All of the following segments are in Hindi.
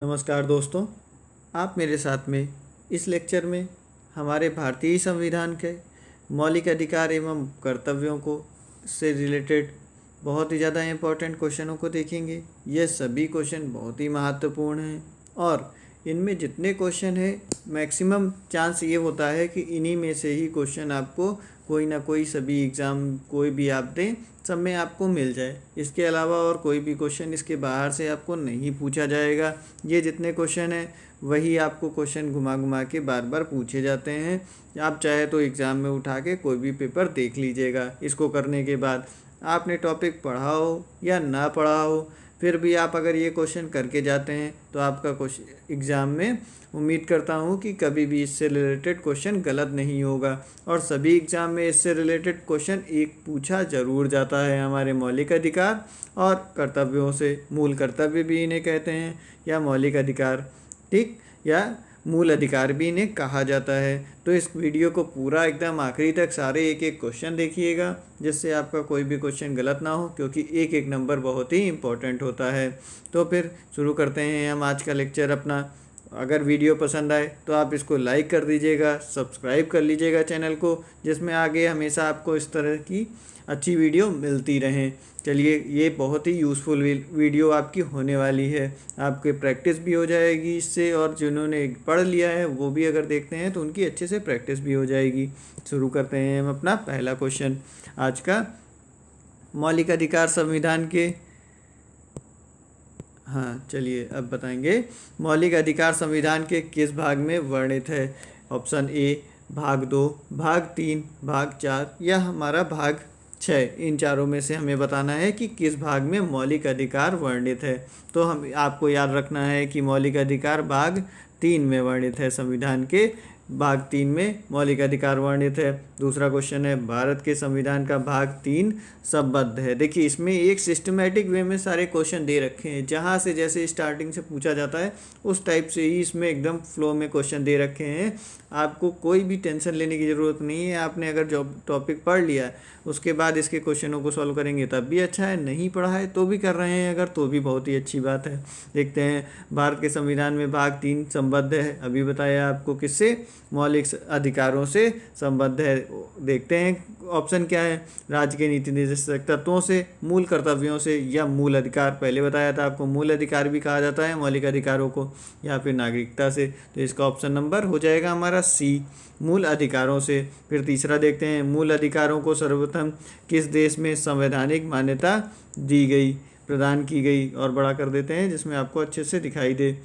नमस्कार दोस्तों, आप मेरे साथ में इस लेक्चर में हमारे भारतीय संविधान के मौलिक अधिकार एवं कर्तव्यों को से रिलेटेड बहुत ही ज़्यादा इम्पोर्टेंट क्वेश्चनों को देखेंगे। ये सभी क्वेश्चन बहुत ही महत्वपूर्ण हैं और इनमें जितने क्वेश्चन हैं मैक्सिमम चांस ये होता है कि इन्हीं में से ही क्वेश्चन आपको कोई ना कोई सभी एग्ज़ाम कोई भी आप दें सब में आपको मिल जाए। इसके अलावा और कोई भी क्वेश्चन इसके बाहर से आपको नहीं पूछा जाएगा। ये जितने क्वेश्चन हैं वही आपको क्वेश्चन घुमा घुमा के बार बार पूछे जाते हैं। आप चाहे तो एग्ज़ाम में उठा के कोई भी पेपर देख लीजिएगा। इसको करने के बाद आपने टॉपिक पढ़ा हो या ना पढ़ा हो, फिर भी आप अगर ये क्वेश्चन करके जाते हैं तो आपका क्वेश्चन एग्ज़ाम में उम्मीद करता हूँ कि कभी भी इससे रिलेटेड क्वेश्चन गलत नहीं होगा। और सभी एग्ज़ाम में इससे रिलेटेड क्वेश्चन एक पूछा ज़रूर जाता है। हमारे मौलिक अधिकार और कर्तव्यों से, मूल कर्तव्य भी इन्हें कहते हैं या मौलिक अधिकार, ठीक, या मूल अधिकार भी इन्हें कहा जाता है। तो इस वीडियो को पूरा एकदम आखिरी तक सारे एक एक क्वेश्चन देखिएगा जिससे आपका कोई भी क्वेश्चन गलत ना हो, क्योंकि एक एक नंबर बहुत ही इम्पोर्टेंट होता है। तो फिर शुरू करते हैं हम आज का लेक्चर अपना। अगर वीडियो पसंद आए तो आप इसको लाइक कर दीजिएगा, सब्सक्राइब कर लीजिएगा चैनल को, जिसमें आगे हमेशा आपको इस तरह की अच्छी वीडियो मिलती रहें। चलिए, ये बहुत ही यूज़फुल वीडियो आपकी होने वाली है। आपके प्रैक्टिस भी हो जाएगी इससे, और जिन्होंने पढ़ लिया है वो भी अगर देखते हैं तो उनकी अच्छे से प्रैक्टिस भी हो जाएगी। शुरू करते हैं हम अपना पहला क्वेश्चन आज का। मौलिक अधिकार संविधान के चलिए अब बताएंगे मौलिक अधिकार संविधान के किस भाग में वर्णित है। ऑप्शन ए भाग 2, भाग 3, भाग 4 या हमारा भाग 6। इन चारों में से हमें बताना है कि किस भाग में मौलिक अधिकार वर्णित है। तो हम आपको याद रखना है कि मौलिक अधिकार भाग 3 में वर्णित है। संविधान के भाग 3 में मौलिक अधिकार वर्णित है। दूसरा क्वेश्चन है, भारत के संविधान का भाग 3 संबद्ध है। देखिए, इसमें एक सिस्टमेटिक वे में सारे क्वेश्चन दे रखे हैं। जहाँ से जैसे स्टार्टिंग से पूछा जाता है उस टाइप से ही इसमें एकदम फ्लो में क्वेश्चन दे रखे हैं। आपको कोई भी टेंशन लेने की ज़रूरत नहीं है। आपने अगर जो टॉपिक पढ़ लिया है उसके बाद इसके क्वेश्चनों को सॉल्व करेंगे तब भी अच्छा है, नहीं पढ़ा है तो भी कर रहे हैं अगर, तो भी बहुत ही अच्छी बात है। देखते हैं, भारत के संविधान में भाग 3 संबद्ध है। अभी बताया आपको किससे, मौलिक अधिकारों से संबद्ध है। देखते हैं ऑप्शन क्या है, राज्य के नीति निर्देशक तत्वों से, मूल कर्तव्यों से या मूल अधिकार। पहले बताया था आपको मूल अधिकार भी कहा जाता है मौलिक अधिकारों को, या फिर नागरिकता से। तो इसका ऑप्शन नंबर हो जाएगा हमारा सी, मूल अधिकारों से। फिर तीसरा देखते हैं, मूल अधिकारों को सर्वप्रथम किस देश में संवैधानिक मान्यता दी गई, प्रदान की गई, और बड़ा कर देते हैं जिसमें आपको अच्छे से दिखाई दे।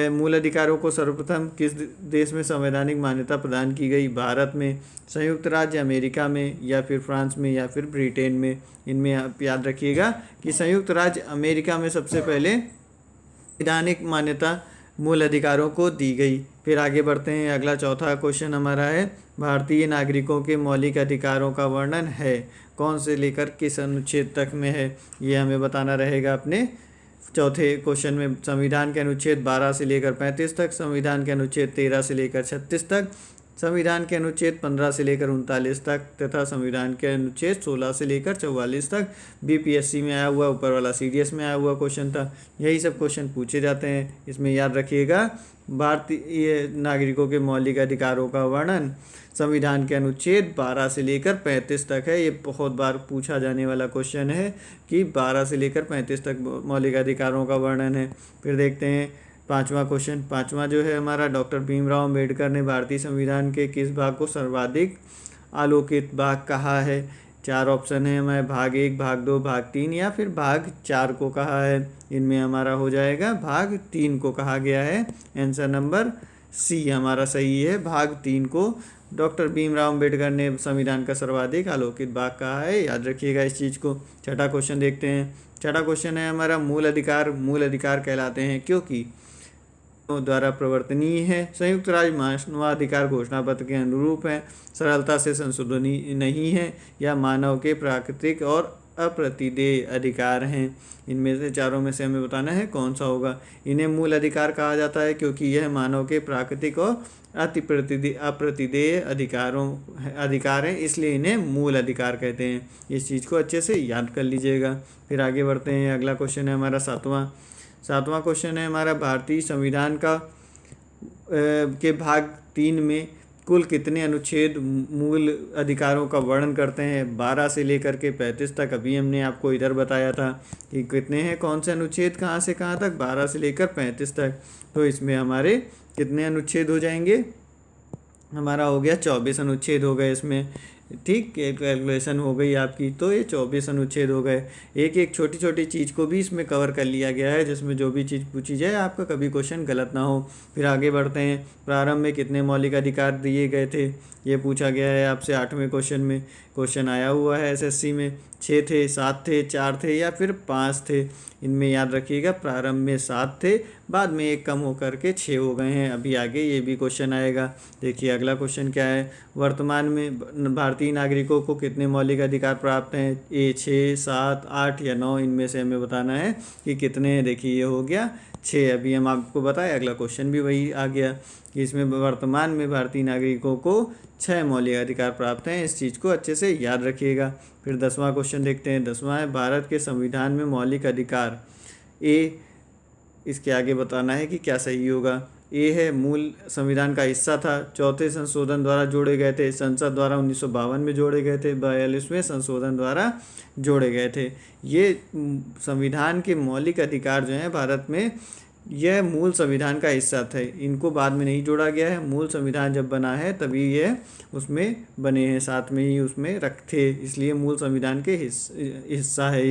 मूल अधिकारों को सर्वप्रथम किस देश में संवैधानिक मान्यता प्रदान की गई, भारत में, संयुक्त राज्य अमेरिका में, या फिर फ्रांस में, या फिर ब्रिटेन में। इनमें आप याद रखिएगा कि संयुक्त राज्य अमेरिका में सबसे पहले संवैधानिक मान्यता मूल अधिकारों को दी गई। फिर आगे बढ़ते हैं, अगला चौथा क्वेश्चन हमारा है, भारतीय नागरिकों के मौलिक अधिकारों का वर्णन है, कौन से लेकर किस अनुच्छेद तक में है, ये हमें बताना रहेगा अपने चौथे क्वेश्चन में। संविधान के अनुच्छेद 12 से लेकर 35 तक, संविधान के अनुच्छेद 13 से लेकर 36 तक, संविधान के अनुच्छेद 15 से लेकर 39 तक, तथा संविधान के अनुच्छेद 16 से लेकर 44 तक। बीपीएससी में आया हुआ, ऊपर वाला सीडीएस में आया हुआ क्वेश्चन था। यही सब क्वेश्चन पूछे जाते हैं। इसमें याद रखिएगा, भारतीय नागरिकों के मौलिक अधिकारों का वर्णन संविधान के अनुच्छेद 12 से लेकर 35 तक है। ये बहुत बार पूछा जाने वाला क्वेश्चन है कि 12 से लेकर 35 तक मौलिक अधिकारों का वर्णन है। फिर देखते हैं पांचवा क्वेश्चन। पांचवा जो है हमारा, डॉक्टर भीमराव अंबेडकर ने भारतीय संविधान के किस भाग को सर्वाधिक आलोकित भाग कहा है। 4 ऑप्शन है हमारे, भाग 1, भाग 2, भाग 3 या फिर भाग 4 को कहा है। इनमें हमारा हो जाएगा भाग 3 को कहा गया है। आंसर नंबर सी हमारा सही है, भाग 3 को डॉक्टर भीमराव अंबेडकर ने संविधान का सर्वाधिक आलोकित भाग कहा है। याद रखिएगा इस चीज़ को। छठा क्वेश्चन देखते हैं। छठा क्वेश्चन है हमारा, मूल अधिकार कहलाते हैं क्योंकि द्वारा प्रवर्तनीय है, संयुक्त राज्य मानवाधिकार घोषणा पत्र के अनुरूप है, सरलता से संशोधनीय नहीं है, या मानव के प्राकृतिक और अप्रतिदेय अधिकार हैं। इनमें से चारों में से हमें बताना है कौन सा होगा। इन्हें मूल अधिकार कहा जाता है क्योंकि यह मानव के प्राकृतिक और अप्रतिदेय अधिकार हैं, इसलिए इन्हें मूल अधिकार कहते हैं। इस चीज़ को अच्छे से याद कर लीजिएगा। फिर आगे बढ़ते हैं, अगला क्वेश्चन है हमारा सातवां। 7वां क्वेश्चन है हमारा, भारतीय संविधान का के भाग 3 में कुल कितने अनुच्छेद मूल अधिकारों का वर्णन करते हैं? 12 से लेकर के 35 तक। अभी हमने आपको इधर बताया था कि कितने हैं, कौन से अनुच्छेद कहाँ से कहाँ तक, 12 से लेकर 35 तक। तो इसमें हमारे कितने अनुच्छेद हो जाएंगे? हमारा हो गया 24 अनुच्छेद हो गए इसमें। ठीक, कैलकुलेशन हो गई आपकी। तो ये 24 अनुच्छेद हो गए। एक एक छोटी छोटी चीज़ को भी इसमें कवर कर लिया गया है, जिसमें जो भी चीज़ पूछी जाए आपका कभी क्वेश्चन गलत ना हो। फिर आगे बढ़ते हैं। प्रारंभ में कितने मौलिक अधिकार दिए गए थे? ये पूछा गया है आपसे 8वें क्वेश्चन में। क्वेश्चन आया हुआ है एसएससी में। 6 थे, 7 थे, 4 थे या फिर 5 थे? इनमें याद रखिएगा, प्रारंभ में 7 थे, बाद में एक कम होकर के 6 हो गए हैं। अभी आगे ये भी क्वेश्चन आएगा। देखिए अगला क्वेश्चन क्या है। वर्तमान में भारतीय नागरिकों को कितने मौलिक अधिकार प्राप्त हैं? 6, 7, 8 या 9? इनमें से हमें बताना है कि कितने हैं। देखिए ये हो गया 6। अभी हम आपको बताएं, अगला क्वेश्चन भी वही आ गया कि इसमें वर्तमान में भारतीय नागरिकों को 6 मौलिक अधिकार प्राप्त हैं। इस चीज़ को अच्छे से याद रखिएगा। फिर 10वां क्वेश्चन देखते हैं। 10वां है, भारत के संविधान में मौलिक अधिकार। ए, इसके आगे बताना है कि क्या सही होगा। ए है, मूल संविधान का हिस्सा था, 4थे संशोधन द्वारा जोड़े गए थे, संसद द्वारा 1952 में जोड़े गए थे, 42वें संशोधन द्वारा जोड़े गए थे। ये संविधान के मौलिक अधिकार जो हैं भारत में, यह मूल संविधान का हिस्सा थे। इनको बाद में नहीं जोड़ा गया है। मूल संविधान जब बना है तभी ये उसमें बने हैं, साथ में ही उसमें रखे, इसलिए मूल संविधान के हिस्सा है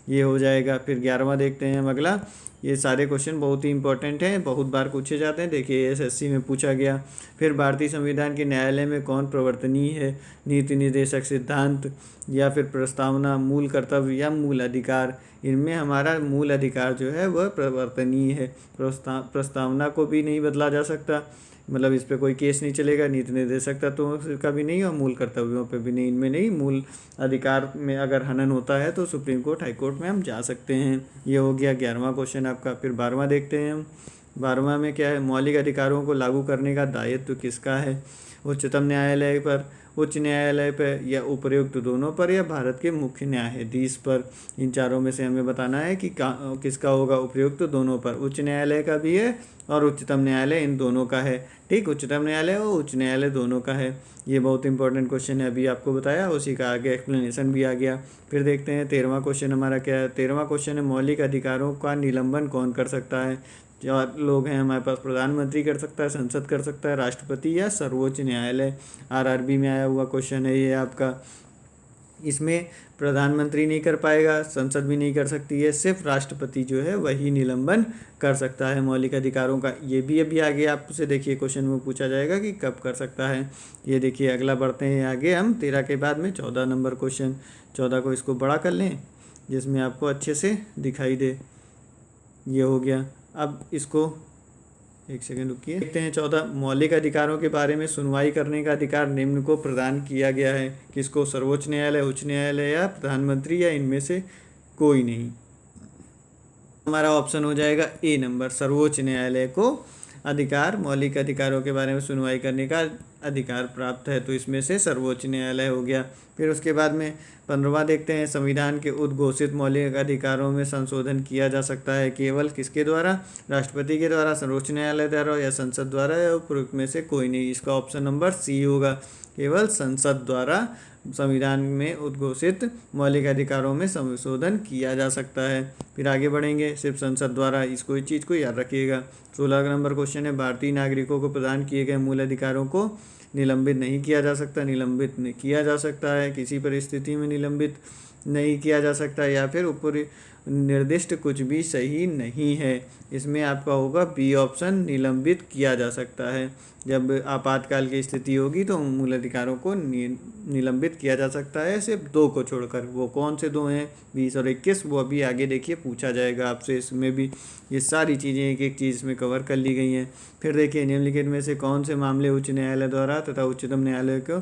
ये हो जाएगा। फिर 11वां देखते हैं हम अगला। ये सारे क्वेश्चन बहुत ही इंपॉर्टेंट हैं, बहुत बार पूछे जाते हैं। देखिए एसएससी में पूछा गया। फिर भारतीय संविधान के न्यायालय में कौन प्रवर्तनीय है? नीति निर्देशक सिद्धांत या फिर प्रस्तावना, मूल कर्तव्य या मूल अधिकार? इनमें हमारा मूल अधिकार जो है वह प्रवर्तनीय है। प्रस्तावना को भी नहीं बदला जा सकता, मतलब इस पर कोई केस नहीं चलेगा। नीति निर्देशक तत्वों का भी नहीं और मूल कर्तव्यों पे भी नहीं, इनमें नहीं। मूल अधिकार में अगर हनन होता है तो सुप्रीम कोर्ट, हाई कोर्ट में हम जा सकते हैं। ये हो गया 11वां क्वेश्चन आपका। फिर 12वां देखते हैं हम। 12वां में क्या है? मौलिक अधिकारों को लागू करने का दायित्व किसका है? उच्चतम न्यायालय पर, उच्च न्यायालय पर या उपर्युक्त दोनों पर या भारत के मुख्य न्यायाधीश पर? इन चारों में से हमें बताना है कि किसका होगा। उपर्युक्त दोनों पर, उच्च न्यायालय का भी है और उच्चतम न्यायालय, इन दोनों का है। ठीक, उच्चतम न्यायालय और उच्च न्यायालय दोनों का है। ये बहुत इंपॉर्टेंट क्वेश्चन है, अभी आपको बताया, उसी का आगे एक्सप्लेनेशन भी आ गया। फिर देखते हैं 13वां क्वेश्चन हमारा क्या है। 13वां क्वेश्चन है, मौलिक अधिकारों का निलंबन कौन कर सकता है? जो लोग हैं हमारे पास, प्रधानमंत्री कर सकता है, संसद कर सकता है, राष्ट्रपति या सर्वोच्च न्यायालय। आरआरबी में आया हुआ क्वेश्चन है ये आपका। इसमें प्रधानमंत्री नहीं कर पाएगा, संसद भी नहीं कर सकती है, सिर्फ राष्ट्रपति जो है वही निलंबन कर सकता है मौलिक अधिकारों का। ये भी अभी आगे आपसे देखिए क्वेश्चन में पूछा जाएगा कि कब कर सकता है। ये देखिए अगला बढ़ते हैं आगे हम। 13 के बाद में 14 नंबर क्वेश्चन। 14 को इसको बड़ा कर लें जिसमें आपको अच्छे से दिखाई दे। ये हो गया। अब इसको एक सेकंड रुकिए, देखते हैं 14। मौलिक अधिकारों के बारे में सुनवाई करने का अधिकार निम्न को प्रदान किया गया है। किसको? सर्वोच्च न्यायालय, उच्च न्यायालय या प्रधानमंत्री, या इनमें से कोई नहीं। हमारा ऑप्शन हो जाएगा ए नंबर, सर्वोच्च न्यायालय को अधिकार, मौलिक अधिकारों के बारे में सुनवाई करने का अधिकार प्राप्त है, तो इसमें से सर्वोच्च न्यायालय हो गया। फिर उसके बाद में 15वां देखते हैं। संविधान के उद्घोषित मौलिक अधिकारों में संशोधन किया जा सकता है केवल किसके द्वारा? राष्ट्रपति के द्वारा, सर्वोच्च न्यायालय द्वारा या संसद द्वारा, या उपरोक्त में से कोई नहीं। इसका ऑप्शन नंबर सी होगा, केवल संसद द्वारा संविधान में उद्घोषित मौलिक अधिकारों में संशोधन किया जा सकता है। फिर आगे बढ़ेंगे, सिर्फ संसद द्वारा, इसको इस चीज़ को याद रखिएगा। 16 नंबर क्वेश्चन है, भारतीय नागरिकों को प्रदान किए गए मूल अधिकारों को निलंबित नहीं किया जा सकता। निलंबित नहीं किया जा सकता है, किसी परिस्थिति में निलंबित नहीं किया जा सकता, या फिर ऊपर निर्दिष्ट कुछ भी सही नहीं है। इसमें आपका होगा बी ऑप्शन, निलंबित किया जा सकता है। जब आपातकाल की स्थिति होगी तो मूल अधिकारों को निलंबित किया जा सकता है, सिर्फ 2 को छोड़कर। वो कौन से 2 हैं? 20 और 21। वो अभी आगे देखिए पूछा जाएगा आपसे। इसमें भी ये सारी चीज़ें एक एक चीज़ में कवर कर ली गई हैं। फिर देखिए निम्नलिखित में से कौन से मामले उच्च न्यायालय द्वारा तथा उच्चतम न्यायालय को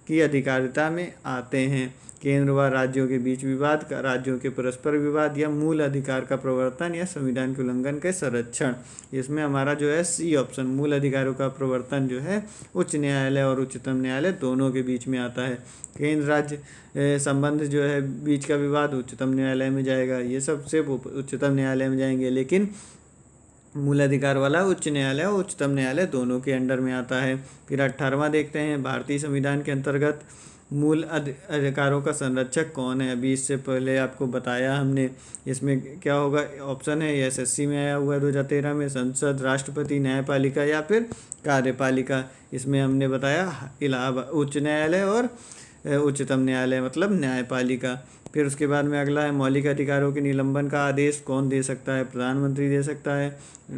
की अधिकारिता में आते हैं? केंद्र व राज्यों के बीच विवाद, राज्यों के परस्पर विवाद, या मूल अधिकार का प्रवर्तन या संविधान के उल्लंघन के संरक्षण। इसमें हमारा जो है सी ऑप्शन, मूल अधिकारों का प्रवर्तन जो है उच्च न्यायालय और उच्चतम न्यायालय दोनों के बीच में आता है। केंद्र राज्य संबंध जो है बीच का विवाद उच्चतम न्यायालय में जाएगा, ये सब सिर्फ उच्चतम न्यायालय में जाएंगे, लेकिन मूल अधिकार वाला उच्च न्यायालय और उच्चतम न्यायालय दोनों के अंडर में आता है। फिर 18वां देखते हैं, भारतीय संविधान के अंतर्गत मूल अधिकारों का संरक्षक कौन है। अभी इससे पहले आपको बताया हमने, इसमें क्या होगा, ऑप्शन है एसएससी में आया हुआ है 2013 में, संसद, राष्ट्रपति, न्यायपालिका या फिर कार्यपालिका। इसमें हमने बताया इलाहाबाद उच्च न्यायालय और उच्चतम न्यायालय मतलब न्यायपालिका। फिर उसके बाद में अगला है, मौलिक अधिकारों के निलंबन का आदेश कौन दे सकता है। प्रधानमंत्री दे सकता है,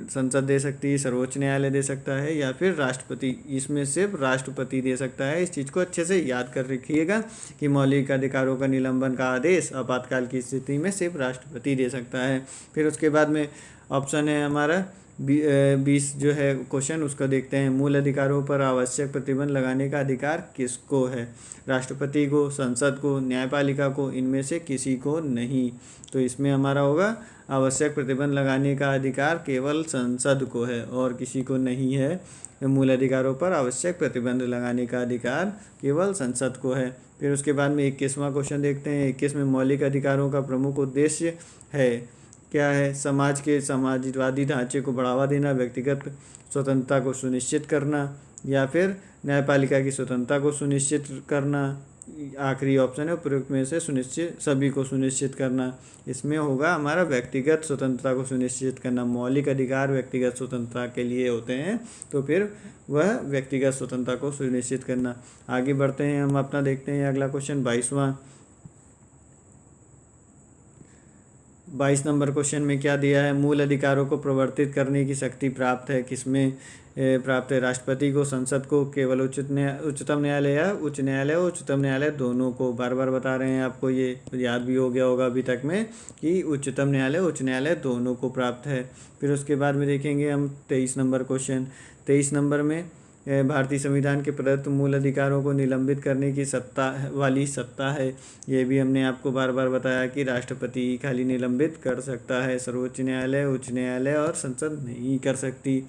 संसद दे सकती है, सर्वोच्च न्यायालय दे सकता है या फिर राष्ट्रपति। इसमें सिर्फ राष्ट्रपति दे सकता है। इस चीज़ को अच्छे से याद कर रखिएगा कि मौलिक अधिकारों का निलंबन का आदेश आपातकाल की स्थिति में सिर्फ राष्ट्रपति दे सकता है। फिर उसके बाद में ऑप्शन है हमारा 20 जो है क्वेश्चन, उसको देखते हैं। मूल अधिकारों पर आवश्यक प्रतिबंध लगाने का अधिकार किसको है। राष्ट्रपति को, संसद को, न्यायपालिका को, इनमें से किसी को नहीं। तो इसमें हमारा होगा आवश्यक प्रतिबंध लगाने का अधिकार केवल संसद को है और किसी को नहीं है। मूल अधिकारों पर आवश्यक प्रतिबंध लगाने का अधिकार केवल संसद को है। फिर उसके बाद में 21वां क्वेश्चन देखते हैं। 21 में मौलिक अधिकारों का प्रमुख उद्देश्य है, क्या है। समाज के समाजवादी ढांचे को बढ़ावा देना, व्यक्तिगत स्वतंत्रता को सुनिश्चित करना या फिर न्यायपालिका की स्वतंत्रता को सुनिश्चित करना। आखिरी ऑप्शन है उपयुक्त में से सुनिश्चित सभी को सुनिश्चित करना। इसमें होगा हमारा व्यक्तिगत स्वतंत्रता को सुनिश्चित करना। मौलिक अधिकार व्यक्तिगत स्वतंत्रता के लिए होते हैं, तो फिर वह व्यक्तिगत स्वतंत्रता को सुनिश्चित करना। आगे बढ़ते हैं, हम अपना देखते हैं अगला क्वेश्चन 22 नंबर क्वेश्चन में क्या दिया है। मूल अधिकारों को प्रवर्तित करने की शक्ति प्राप्त है किसमें प्राप्त है। राष्ट्रपति को, संसद को, केवल उच्चतम न्यायालय या उच्च न्यायालय और उच्चतम न्यायालय दोनों को। बार बार बता रहे हैं आपको, ये याद भी हो गया होगा अभी तक में कि उच्चतम न्यायालय उच्च न्यायालय दोनों को प्राप्त है। फिर उसके बाद में देखेंगे हम 23 नंबर क्वेश्चन। 23 नंबर में भारतीय संविधान के प्रदत्त मूल अधिकारों को निलंबित करने की सत्ता है। ये भी हमने आपको बार बार बताया कि राष्ट्रपति खाली निलंबित कर सकता है, सर्वोच्च न्यायालय, उच्च न्यायालय और संसद नहीं कर सकती।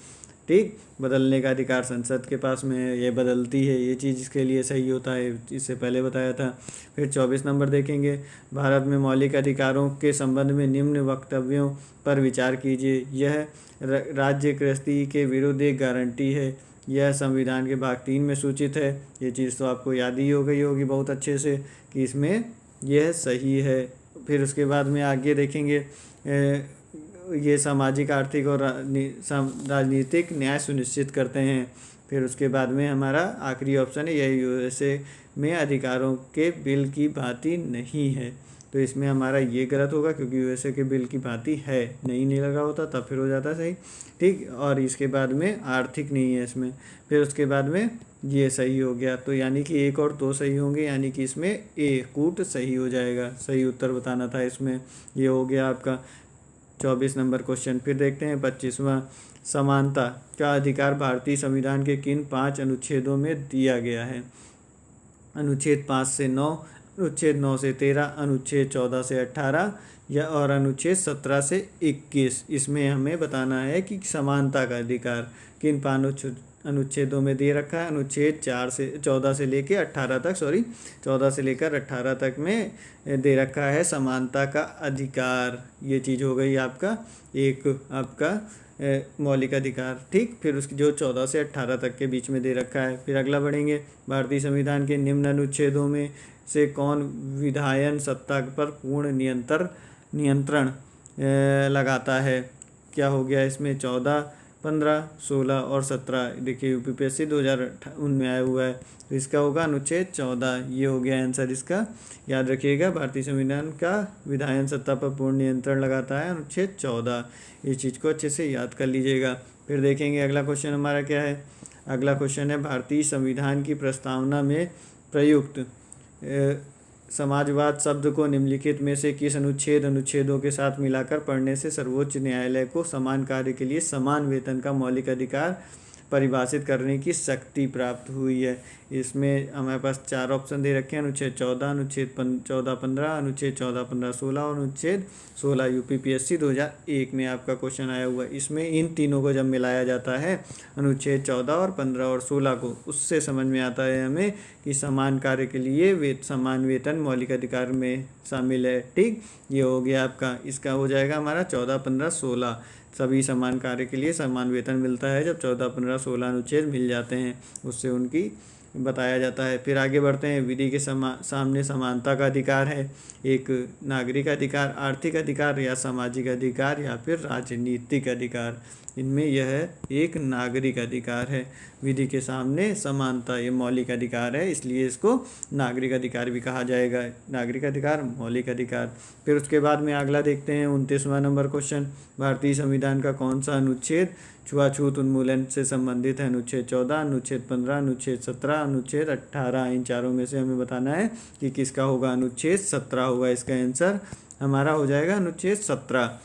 ठीक, बदलने का अधिकार संसद के पास में है, ये बदलती है, ये चीज़ इसके लिए सही होता है, इससे पहले बताया था। फिर 24 नंबर देखेंगे। भारत में मौलिक अधिकारों के संबंध में निम्न वक्तव्यों पर विचार कीजिए। यह राज्य गृहस्थी के विरुद्ध एक गारंटी है। यह संविधान के भाग 3 में सूचित है। ये चीज़ तो आपको याद ही हो गई होगी बहुत अच्छे से कि इसमें यह सही है। फिर उसके बाद में आगे देखेंगे, ये सामाजिक, आर्थिक और राजनीतिक न्याय सुनिश्चित करते हैं। फिर उसके बाद में हमारा आखिरी ऑप्शन है, यह यूएसए में अधिकारों के बिल की भांति नहीं है। तो इसमें हमारा ये गलत होगा क्योंकि यूएसए के बिल की भांति है, नहीं लगा होता तब फिर हो जाता सही। ठीक, और इसके बाद में आर्थिक नहीं है इसमें। फिर उसके बाद में ये सही हो गया, तो यानी कि 1 और 2 सही होंगे, यानी कि इसमें ए कूट सही हो जाएगा। सही उत्तर बताना था इसमें। ये हो गया आपका 24 नंबर क्वेश्चन। फिर देखते हैं 25वां। समानता का अधिकार भारतीय संविधान के किन 5 अनुच्छेदों में दिया गया है। अनुच्छेद 5 से 9, अनुच्छेद 9 से 13, अनुच्छेद 14 से 18 या और अनुच्छेद 17 से 21। इसमें हमें बताना है कि समानता का अधिकार किन 5 अनुच्छेदों में दे रखा है। अनुच्छेद 14 से लेकर 18 तक 14 से लेकर 18 तक में दे रखा है समानता का अधिकार। ये चीज़ हो गई आपका एक आपका मौलिक अधिकार। ठीक, फिर उसकी जो 14 से 18 तक के बीच में दे रखा है। फिर अगला बढ़ेंगे, भारतीय संविधान के निम्न अनुच्छेदों में से कौन विधायन सत्ता पर पूर्ण नियंत्रण लगाता है। क्या हो गया इसमें 14, 15, 16 और 17। देखिए यूपीपीएससी 2019 में आया हुआ है, तो इसका होगा अनुच्छेद 14। ये हो गया आंसर इसका। याद रखिएगा, भारतीय संविधान का विधायन सत्ता पर पूर्ण नियंत्रण लगाता है अनुच्छेद 14। इस चीज़ को अच्छे से याद कर लीजिएगा। फिर देखेंगे अगला क्वेश्चन हमारा क्या है। अगला क्वेश्चन है, भारतीय संविधान की प्रस्तावना में प्रयुक्त समाजवाद शब्द को निम्नलिखित में से किस अनुच्छेदों के साथ मिलाकर पढ़ने से सर्वोच्च न्यायालय को समान कार्य के लिए समान वेतन का मौलिक अधिकार परिभाषित करने की शक्ति प्राप्त हुई है। इसमें हमारे पास 4 ऑप्शन दे रखे हैं, अनुच्छेद 14, अनुच्छेद 14-15, अनुच्छेद 14-15-16 और अनुच्छेद 16 यूपीपीएससी 2001 में आपका क्वेश्चन आया हुआ है। इसमें इन तीनों को जब मिलाया जाता है, अनुच्छेद 14 और 15 और 16 को, उससे समझ में आता है हमें कि समान कार्य के लिए समान वेतन मौलिक अधिकार में शामिल है। ठीक, ये हो गया आपका, इसका हो जाएगा हमारा 14-15-16। सभी समान कार्य के लिए समान वेतन मिलता है जब 14-15-16 अनुच्छेद मिल जाते हैं, उससे उनकी बताया जाता है। फिर आगे बढ़ते हैं, विधि के सामने समानता का अधिकार है। एक नागरिक अधिकार, आर्थिक अधिकार या सामाजिक अधिकार या फिर राजनीतिक अधिकार। इनमें यह एक नागरिक अधिकार है। विधि के सामने समानता ये मौलिक अधिकार है, इसलिए इसको नागरिक अधिकार भी कहा जाएगा। नागरिक अधिकार, मौलिक अधिकार। फिर उसके बाद में अगला देखते हैं 29वां नंबर क्वेश्चन, भारतीय संविधान का कौन सा अनुच्छेद छुआछूत उन्मूलन से संबंधित है? अनुच्छेद 14, अनुच्छेद 15, अनुच्छेद 17, अनुच्छेद 18। इन चारों में से हमें बताना है कि किसका होगा। अनुच्छेद 17 होगा इसका आंसर, हमारा हो जाएगा अनुच्छेद 17।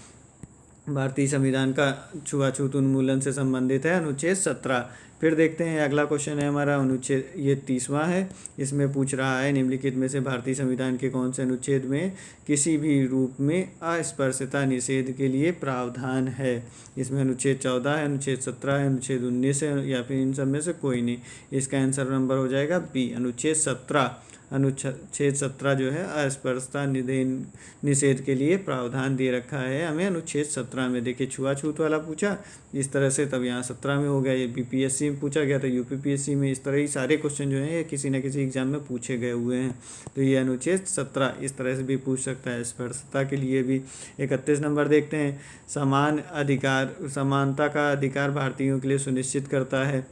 भारतीय संविधान का छुआछूत उन्मूलन से संबंधित है अनुच्छेद 17। फिर देखते हैं अगला क्वेश्चन है हमारा अनुच्छेद, ये 30वां है। इसमें पूछ रहा है निम्नलिखित में से भारतीय संविधान के कौन से अनुच्छेद में किसी भी रूप में अस्पृश्यता निषेध के लिए प्रावधान है? इसमें अनुच्छेद 14 है, अनुच्छेद 17 है, अनुच्छेद 19 है या फिर इन सब में से कोई नहीं। इसका आंसर नंबर हो जाएगा बी, अनुच्छेद 17। अनुच्छेद 17 जो है अस्पृश्यता निषेध के लिए प्रावधान दे रखा है हमें अनुच्छेद 17 में। देखिए छुआछूत वाला पूछा इस तरह से, तब यहाँ 17 में हो गया। ये बीपीएससी में पूछा गया था, यूपीपीएससी में। इस तरह ही सारे क्वेश्चन जो हैं ये किसी न किसी एग्जाम में पूछे गए हुए हैं। तो ये अनुच्छेद 17 इस तरह से भी पूछ सकता है, अस्पृश्यता के लिए भी। 31 नंबर देखते हैं, समान अधिकार, समानता का अधिकार भारतीयों के लिए सुनिश्चित करता है।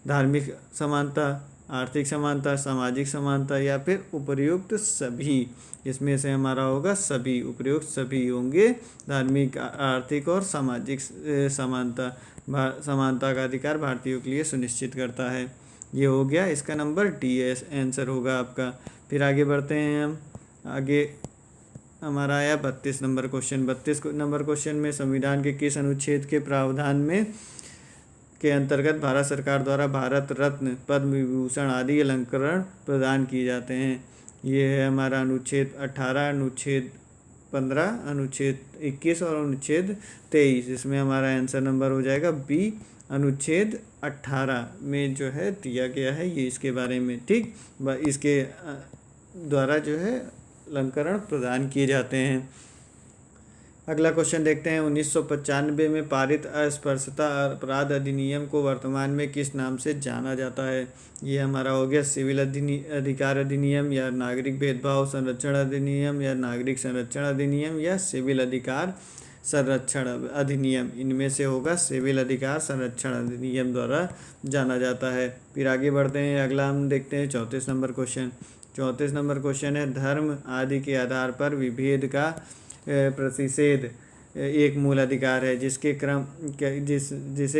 धार्मिक समानता, आर्थिक समानता, सामाजिक समानता या फिर उपर्युक्त सभी। इसमें से हमारा होगा सभी, उपर्युक्त सभी होंगे। धार्मिक, आर्थिक और सामाजिक समानता का अधिकार भारतीयों के लिए सुनिश्चित करता है। ये हो गया, इसका नंबर डी आंसर होगा आपका। फिर आगे बढ़ते हैं हम। आगे हमारा आया 32 नंबर क्वेश्चन। 32 नंबर क्वेश्चन में संविधान के किस अनुच्छेद के प्रावधान में के अंतर्गत भारत सरकार द्वारा भारत रत्न, पद्म विभूषण आदि अलंकरण प्रदान किए जाते हैं? ये है हमारा अनुच्छेद 18, अनुच्छेद 15, अनुच्छेद 21 और अनुच्छेद 23। इसमें हमारा आंसर नंबर हो जाएगा बी, अनुच्छेद 18 में जो है दिया गया है ये इसके बारे में। ठीक, इसके द्वारा जो है अलंकरण प्रदान किए जाते हैं। अगला क्वेश्चन देखते हैं, 1995 में पारित अस्पृश्यता अपराध अधिनियम को वर्तमान में किस नाम से जाना जाता है? ये हमारा हो गया सिविल अधिकार अधिनियम या नागरिक भेदभाव संरक्षण अधिनियम या नागरिक संरक्षण अधिनियम या सिविल अधिकार संरक्षण अधिनियम। इनमें से होगा सिविल अधिकार संरक्षण अधिनियम द्वारा जाना जाता है। फिर आगे बढ़ते हैं, अगला हम देखते हैं 34 नंबर क्वेश्चन। 34 नंबर क्वेश्चन है, धर्म आदि के आधार पर विभेद का प्रतिषेध एक मूल अधिकार है जिसे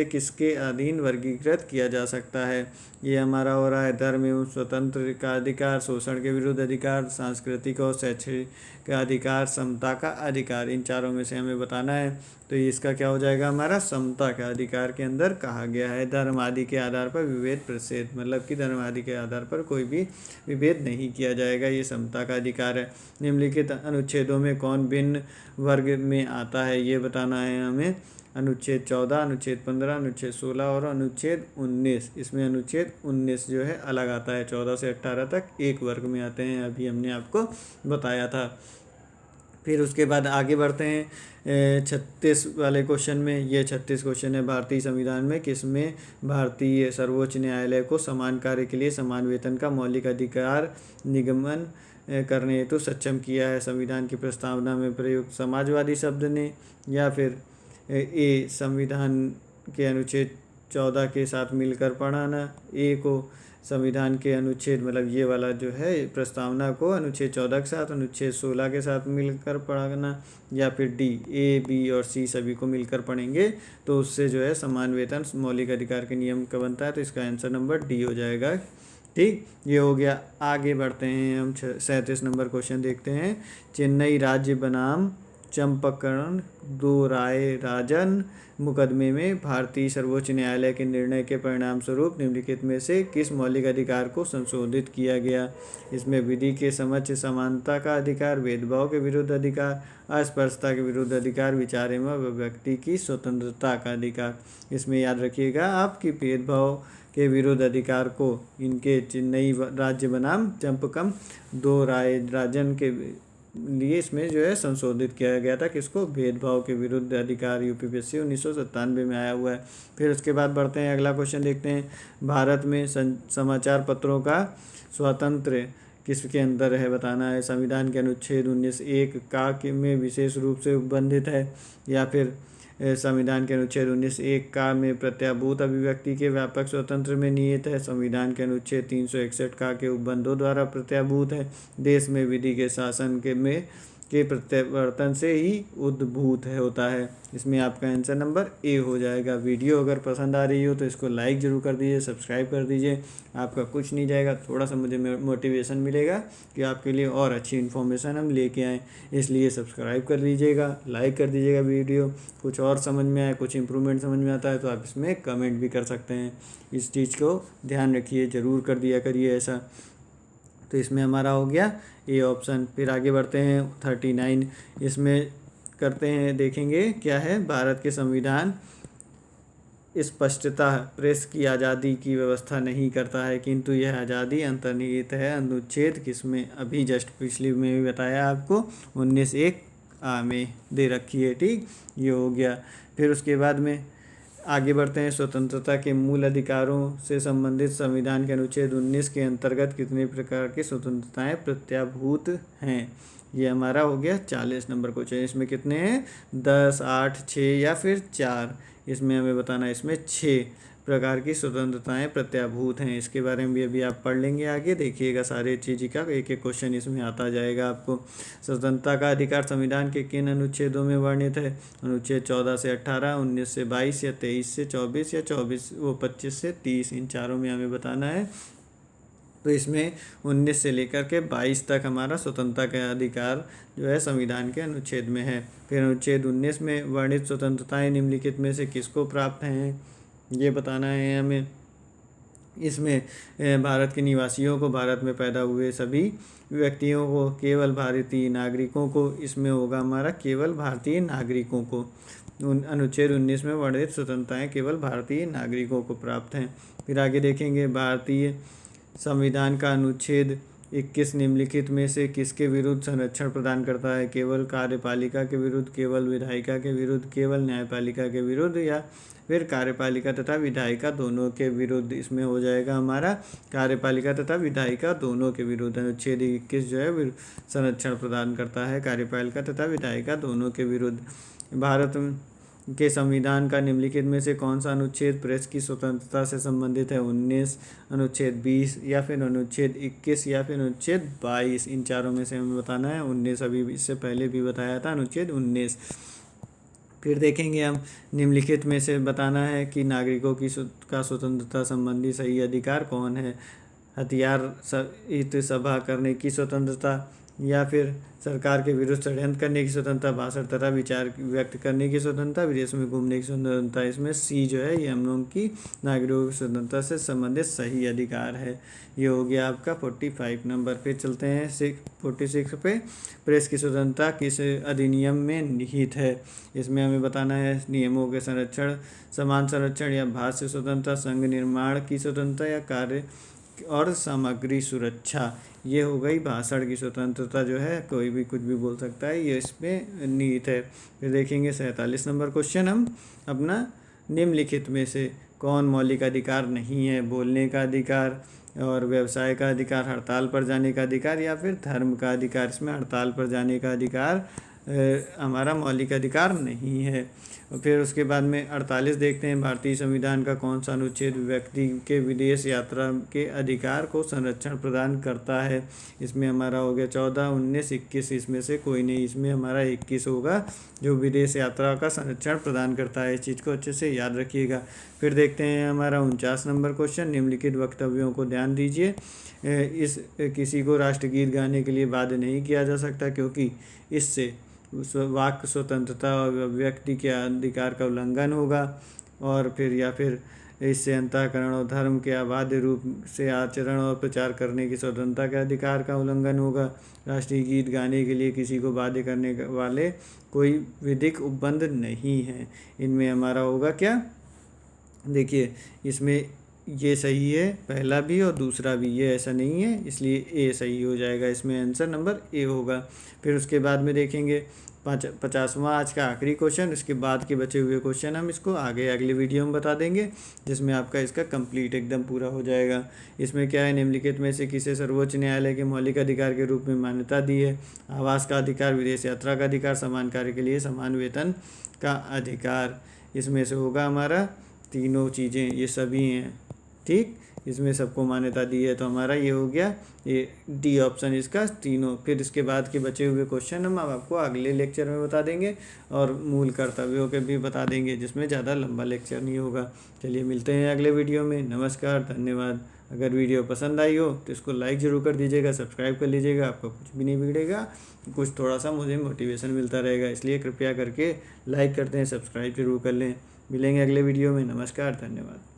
किसके अधीन वर्गीकृत किया जा सकता है? ये हमारा हो रहा है धर्म एवं स्वतंत्र का अधिकार, शोषण के विरुद्ध अधिकार, सांस्कृतिक और शैक्षिक का अधिकार, समता का अधिकार। इन चारों में से हमें बताना है। तो इसका क्या हो जाएगा हमारा, समता का अधिकार के अंदर कहा गया है धर्म आदि के आधार पर विभेद प्रतिषेध, मतलब कि धर्म आदि के आधार पर कोई भी विभेद नहीं किया जाएगा, ये समता का अधिकार है। निम्नलिखित अनुच्छेदों में कौन भिन्न वर्ग में आता है ये बताना है हमें। अनुच्छेद 14, अनुच्छेद 15, अनुच्छेद 16 और अनुच्छेद 19। इसमें अनुच्छेद 19 जो है अलग आता है, 14 से 18 तक एक वर्ग में आते हैं, अभी हमने आपको बताया था। फिर उसके बाद आगे बढ़ते हैं 36 वाले क्वेश्चन में। ये 36 क्वेश्चन है, भारतीय संविधान में किसमें भारतीय सर्वोच्च न्यायालय को समान कार्य के लिए समान वेतन का मौलिक अधिकार निगमन करने हेतु सक्षम किया है? संविधान की प्रस्तावना में प्रयुक्त समाजवादी शब्द ने, या फिर ए संविधान के अनुच्छेद 14 के साथ मिलकर पढ़ाना, ए को संविधान के अनुच्छेद, मतलब ये वाला जो है प्रस्तावना को अनुच्छेद 14 के साथ अनुच्छेद 16 के साथ मिलकर पढ़ाना, या फिर डी ए बी और सी सभी को मिलकर पढ़ेंगे तो उससे जो है समान वेतन मौलिक अधिकार के नियम का बनता है। तो इसका आंसर नंबर डी हो जाएगा। ठीक, ये हो गया। आगे बढ़ते हैं हम 37 नंबर क्वेश्चन देखते हैं, चेन्नई राज्य बनाम चंपकरण दो राय राजन मुकदमे में भारतीय सर्वोच्च न्यायालय के निर्णय के परिणाम स्वरूप निम्नलिखित में से किस मौलिक अधिकार को संशोधित किया गया। इसमें विधि के समक्ष समानता का अधिकार, भेदभाव के विरुद्ध अधिकार, अस्पृश्यता के विरुद्ध अधिकार, विचार एवं अभिव्यक्ति की स्वतंत्रता का अधिकार। इसमें याद रखिएगा आपकी भेदभाव के विरुद्ध अधिकार को इनके चेन्नई राज्य बनाम चंपकम दो राय राजन के लिए इसमें जो है संशोधित किया गया था। किसको? भेदभाव के विरुद्ध अधिकार। यूपीपीएससी 1997 में आया हुआ है। फिर उसके बाद बढ़ते हैं, अगला क्वेश्चन देखते हैं। भारत में समाचार पत्रों का स्वातंत्र्य किसके अंदर है बताना है। संविधान के अनुच्छेद 19(1) का में विशेष रूप से उपबंधित है, या फिर संविधान के अनुच्छेद 19(1) का में प्रत्याभूत अभिव्यक्ति के व्यापक स्वतंत्र में निहित है। संविधान के अनुच्छेद 361 का के उपबंधों द्वारा प्रत्याभूत है। देश में विधि के शासन के प्रत्यावर्तन से ही उद्भूत होता है। इसमें आपका आंसर नंबर ए हो जाएगा। वीडियो अगर पसंद आ रही हो तो इसको लाइक ज़रूर कर दीजिए, सब्सक्राइब कर दीजिए। आपका कुछ नहीं जाएगा, थोड़ा सा मुझे मोटिवेशन मिलेगा कि आपके लिए और अच्छी इन्फॉर्मेशन हम लेके आएँ। इसलिए सब्सक्राइब कर लीजिएगा, लाइक कर दीजिएगा वीडियो। कुछ और समझ में आए, कुछ इम्प्रूवमेंट समझ में आता है तो आप इसमें कमेंट भी कर सकते हैं। इस चीज़ को ध्यान रखिए, ज़रूर कर दिया करिए ऐसा। तो इसमें हमारा हो गया ए ऑप्शन। फिर आगे बढ़ते हैं 39। इसमें करते हैं, देखेंगे क्या है। भारत के संविधान स्पष्टतः प्रेस की आज़ादी की व्यवस्था नहीं करता है, किंतु यह आज़ादी अंतर्निहित है अनुच्छेद किसमें? अभी जस्ट पिछली में भी बताया आपको, 19(1) आ में दे रखी है। ठीक, ये हो गया। फिर उसके बाद में आगे बढ़ते हैं। स्वतंत्रता के मूल अधिकारों से संबंधित संविधान के अनुच्छेद 19 के अंतर्गत कितने प्रकार की स्वतंत्रताएं प्रत्याभूत हैं? ये हमारा हो गया 40 नंबर क्वेश्चन। इसमें कितने हैं? 10, 8, 6 या फिर 4? इसमें हमें बताना है। इसमें 6 प्रकार की स्वतंत्रताएं प्रत्याभूत हैं। इसके बारे में भी अभी आप पढ़ लेंगे आगे, देखिएगा सारे चीज़ का एक एक क्वेश्चन इसमें आता जाएगा आपको। स्वतंत्रता का अधिकार संविधान के किन अनुच्छेदों में वर्णित है? अनुच्छेद 14 से 18, 19 से 22 या 23 से 24 या 25 से 30, इन चारों में हमें बताना है। तो इसमें 19 से लेकर के 22 तक हमारा स्वतंत्रता का अधिकार जो है संविधान के अनुच्छेद में है। फिर अनुच्छेद 19 में वर्णित स्वतंत्रताएं निम्नलिखित में से किसको प्राप्त हैं, ये बताना है हमें। इसमें भारत के निवासियों को, भारत में पैदा हुए सभी व्यक्तियों को, केवल भारतीय नागरिकों को, इसमें होगा हमारा केवल भारतीय नागरिकों को। अनुच्छेद 19 में वर्णित स्वतंत्रताएं केवल भारतीय नागरिकों को प्राप्त हैं। फिर आगे देखेंगे, भारतीय संविधान का अनुच्छेद 21 निम्नलिखित में से किसके विरुद्ध संरक्षण प्रदान करता है? केवल कार्यपालिका के विरुद्ध, केवल विधायिका के विरुद्ध, केवल न्यायपालिका के विरुद्ध, या फिर कार्यपालिका तथा विधायिका दोनों के विरुद्ध? इसमें हो जाएगा हमारा कार्यपालिका तथा विधायिका दोनों के विरुद्ध। अनुच्छेद 21 जो है संरक्षण प्रदान करता है कार्यपालिका तथा विधायिका दोनों के विरुद्ध। भारत के संविधान का निम्नलिखित में से कौन सा अनुच्छेद प्रेस की स्वतंत्रता से संबंधित है? 19, अनुच्छेद 20 या फिर अनुच्छेद 21 या फिर अनुच्छेद 22? इन चारों में से हमें बताना है। 19 अभी इससे पहले भी बताया था, अनुच्छेद 19। फिर देखेंगे हम, निम्नलिखित में से बताना है कि नागरिकों की का स्वतंत्रता संबंधी सही अधिकार कौन है? हथियार हित सभा करने की स्वतंत्रता, या फिर सरकार के विरुद्ध षड्यंत्र करने की स्वतंत्रता, भाषण तथा विचार व्यक्त करने की स्वतंत्रता, विदेश में घूमने की स्वतंत्रता। इसमें सी जो है ये हम लोगों की नागरिकों की स्वतंत्रता से संबंधित सही अधिकार है। ये हो गया आपका 45 नंबर। फिर चलते हैं 46 पे। प्रेस की स्वतंत्रता किस अधिनियम में निहित है? इसमें हमें बताना है नियमों के संरक्षण, समान संरक्षण या भाष्य स्वतंत्रता, संघ निर्माण की स्वतंत्रता, या कार्य और सामग्री सुरक्षा। ये हो गई भाषण की स्वतंत्रता, जो है कोई भी कुछ भी बोल सकता है, ये इसमें निहित है। फिर देखेंगे 47 नंबर क्वेश्चन हम अपना, निम्नलिखित में से कौन मौलिक अधिकार नहीं है? बोलने का अधिकार और व्यवसाय का अधिकार, हड़ताल पर जाने का अधिकार, या फिर धर्म का अधिकार? इसमें हड़ताल पर जाने का अधिकार हमारा मौलिक अधिकार नहीं है। और फिर उसके बाद में 48 देखते हैं, भारतीय संविधान का कौन सा अनुच्छेद व्यक्ति के विदेश यात्रा के अधिकार को संरक्षण प्रदान करता है? इसमें हमारा हो गया 14, 19, 21, इसमें से कोई नहीं। इसमें हमारा 21 होगा जो विदेश यात्रा का संरक्षण प्रदान करता है। इस चीज़ को अच्छे से याद रखिएगा। फिर देखते हैं हमारा 49 नंबर क्वेश्चन, निम्नलिखित वक्तव्यों को ध्यान दीजिए। किसी को राष्ट्रगीत गाने के लिए बाध्य नहीं किया जा सकता, क्योंकि इससे उस वाक स्वतंत्रता और व्यक्ति के अधिकार का उल्लंघन होगा, और फिर या फिर इससे अंतःकरण और धर्म के अबाध्य रूप से आचरण और प्रचार करने की स्वतंत्रता के अधिकार का उल्लंघन होगा। राष्ट्रीय गीत गाने के लिए किसी को बाध्य करने वाले कोई विधिक उपबंध नहीं है। इनमें हमारा होगा क्या, देखिए इसमें ये सही है, पहला भी और दूसरा भी, ये ऐसा नहीं है, इसलिए ए सही हो जाएगा। इसमें आंसर नंबर ए होगा। फिर उसके बाद में देखेंगे 50वां आज का आखिरी क्वेश्चन। इसके बाद के बचे हुए क्वेश्चन हम इसको आगे अगले वीडियो में बता देंगे, जिसमें आपका इसका कंप्लीट एकदम पूरा हो जाएगा। इसमें क्या है, निम्नलिखित में से किसे सर्वोच्च न्यायालय के मौलिक अधिकार के रूप में मान्यता दी है? आवास का अधिकार, विदेश यात्रा का अधिकार, समान कार्य के लिए समान वेतन का अधिकार। इसमें से होगा हमारा तीनों चीज़ें, ये सभी हैं, ठीक, इसमें सबको मान्यता दी है, तो हमारा ये हो गया, ये डी ऑप्शन इसका तीनों। फिर इसके बाद के बचे हुए क्वेश्चन हम आपको अगले लेक्चर में बता देंगे, और मूल कर्तव्यों के भी बता देंगे, जिसमें ज़्यादा लंबा लेक्चर नहीं होगा। चलिए मिलते हैं अगले वीडियो में। नमस्कार, धन्यवाद। अगर वीडियो पसंद आई हो तो इसको लाइक ज़रूर कर दीजिएगा, सब्सक्राइब कर लीजिएगा, आपको कुछ भी नहीं बिगड़ेगा, कुछ थोड़ा सा मुझे मोटिवेशन मिलता रहेगा, इसलिए कृपया करके लाइक करते हैं, सब्सक्राइब जरूर कर लें। मिलेंगे अगले वीडियो में। नमस्कार, धन्यवाद।